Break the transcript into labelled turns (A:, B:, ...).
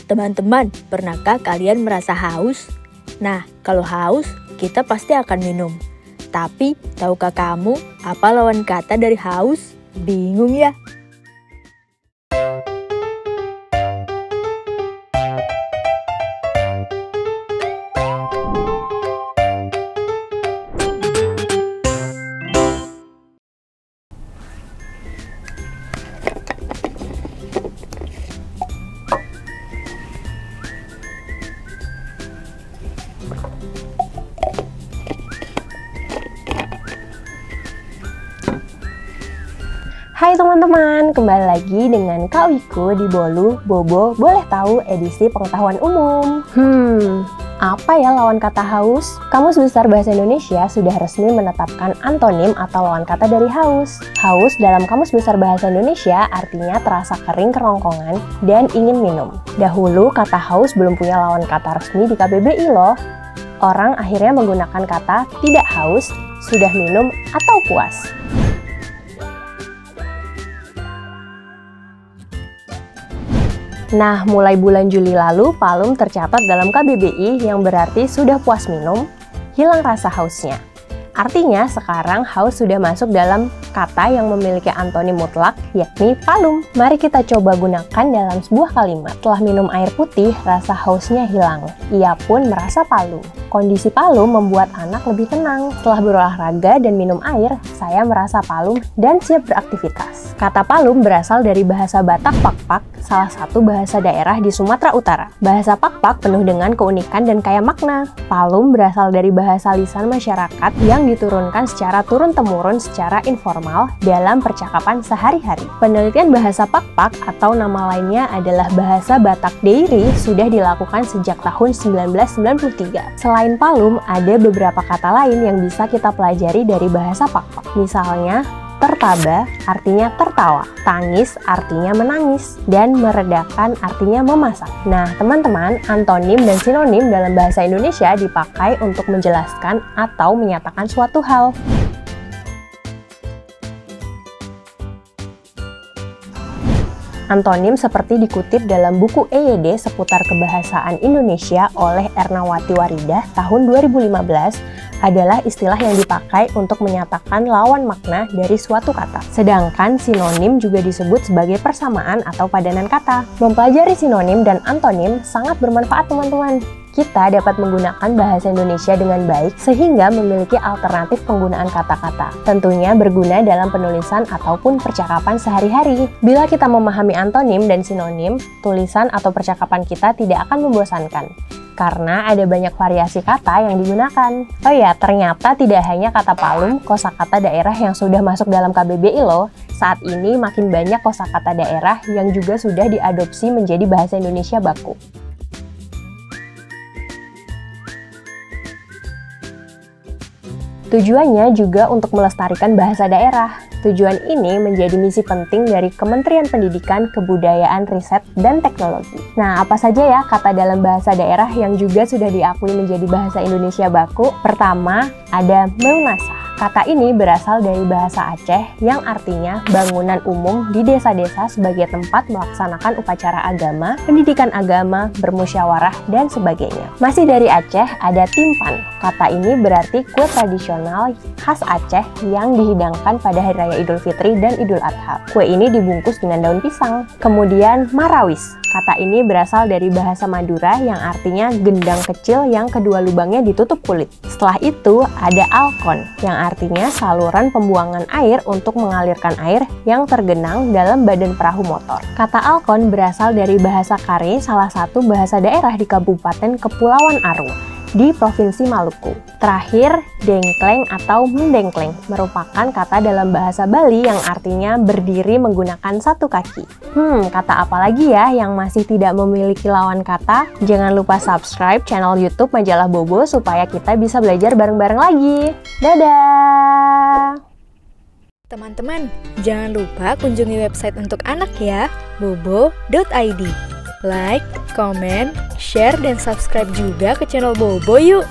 A: Teman-teman, pernahkah kalian merasa haus? Nah, kalau haus, kita pasti akan minum. Tapi, tahukah kamu apa lawan kata dari haus? Bingung ya?
B: Hai teman-teman, kembali lagi dengan Kak Wiku di Bolu Bobo Boleh Tahu edisi pengetahuan umum. Apa ya lawan kata haus? Kamus Besar Bahasa Indonesia sudah resmi menetapkan antonim atau lawan kata dari haus. Haus dalam Kamus Besar Bahasa Indonesia artinya terasa kering kerongkongan dan ingin minum. Dahulu kata haus belum punya lawan kata resmi di KBBI loh. Orang akhirnya menggunakan kata tidak haus, sudah minum, atau puas. Nah, mulai bulan Juli lalu, Palum tercatat dalam KBBI yang berarti sudah puas minum, hilang rasa hausnya. Artinya, sekarang haus sudah masuk dalam kata yang memiliki antonim mutlak, yakni palum. Mari kita coba gunakan dalam sebuah kalimat. Setelah minum air putih, rasa hausnya hilang. Ia pun merasa palum. Kondisi palum membuat anak lebih tenang. Setelah berolahraga dan minum air, saya merasa palum dan siap beraktivitas. Kata palum berasal dari bahasa Batak Pakpak, salah satu bahasa daerah di Sumatera Utara. Bahasa Pakpak penuh dengan keunikan dan kaya makna. Palum berasal dari bahasa lisan masyarakat yang diturunkan secara turun-temurun secara informal dalam percakapan sehari-hari. Penelitian bahasa Pakpak atau nama lainnya adalah bahasa Batak Dairi sudah dilakukan sejak tahun 1993. Selain palum, ada beberapa kata lain yang bisa kita pelajari dari bahasa Pakpak. Misalnya, tertaba artinya tertawa, tangis artinya menangis, dan meredakan artinya memasak. Nah, teman-teman, antonim dan sinonim dalam bahasa Indonesia dipakai untuk menjelaskan atau menyatakan suatu hal. Antonim seperti dikutip dalam buku EYD seputar kebahasaan Indonesia oleh Ernawati Waridah tahun 2015 adalah istilah yang dipakai untuk menyatakan lawan makna dari suatu kata. Sedangkan sinonim juga disebut sebagai persamaan atau padanan kata. Mempelajari sinonim dan antonim sangat bermanfaat teman-teman. Kita dapat menggunakan bahasa Indonesia dengan baik sehingga memiliki alternatif penggunaan kata-kata. Tentunya berguna dalam penulisan ataupun percakapan sehari-hari. Bila kita memahami antonim dan sinonim, tulisan atau percakapan kita tidak akan membosankan. Karena ada banyak variasi kata yang digunakan. Oh ya, ternyata tidak hanya kata palum, kosakata daerah yang sudah masuk dalam KBBI loh. Saat ini makin banyak kosakata daerah yang juga sudah diadopsi menjadi bahasa Indonesia baku. Tujuannya juga untuk melestarikan bahasa daerah. Tujuan ini menjadi misi penting dari Kementerian Pendidikan, Kebudayaan, Riset, dan Teknologi. Nah, apa saja ya kata dalam bahasa daerah yang juga sudah diakui menjadi bahasa Indonesia baku? Pertama, ada meunasah. Kata ini berasal dari bahasa Aceh yang artinya bangunan umum di desa-desa sebagai tempat melaksanakan upacara agama, pendidikan agama, bermusyawarah, dan sebagainya. Masih dari Aceh, ada timpan. Kata ini berarti kue tradisional khas Aceh yang dihidangkan pada Hari Raya Idul Fitri dan Idul Adha. Kue ini dibungkus dengan daun pisang. Kemudian marawis. Kata ini berasal dari bahasa Madura yang artinya gendang kecil yang kedua lubangnya ditutup kulit. Setelah itu ada alkon yang artinya saluran pembuangan air untuk mengalirkan air yang tergenang dalam badan perahu motor. Kata alkon berasal dari bahasa Kare, salah satu bahasa daerah di Kabupaten Kepulauan Arung di Provinsi Maluku. Terakhir, dengkleng atau mendengkleng merupakan kata dalam bahasa Bali yang artinya berdiri menggunakan satu kaki. Kata apa lagi ya yang masih tidak memiliki lawan kata? Jangan lupa subscribe channel YouTube Majalah Bobo supaya kita bisa belajar bareng-bareng lagi. Dadah!
A: Teman-teman, jangan lupa kunjungi website untuk anak ya, bobo.id. Like, comment, share, dan subscribe juga ke channel Bobo yuk!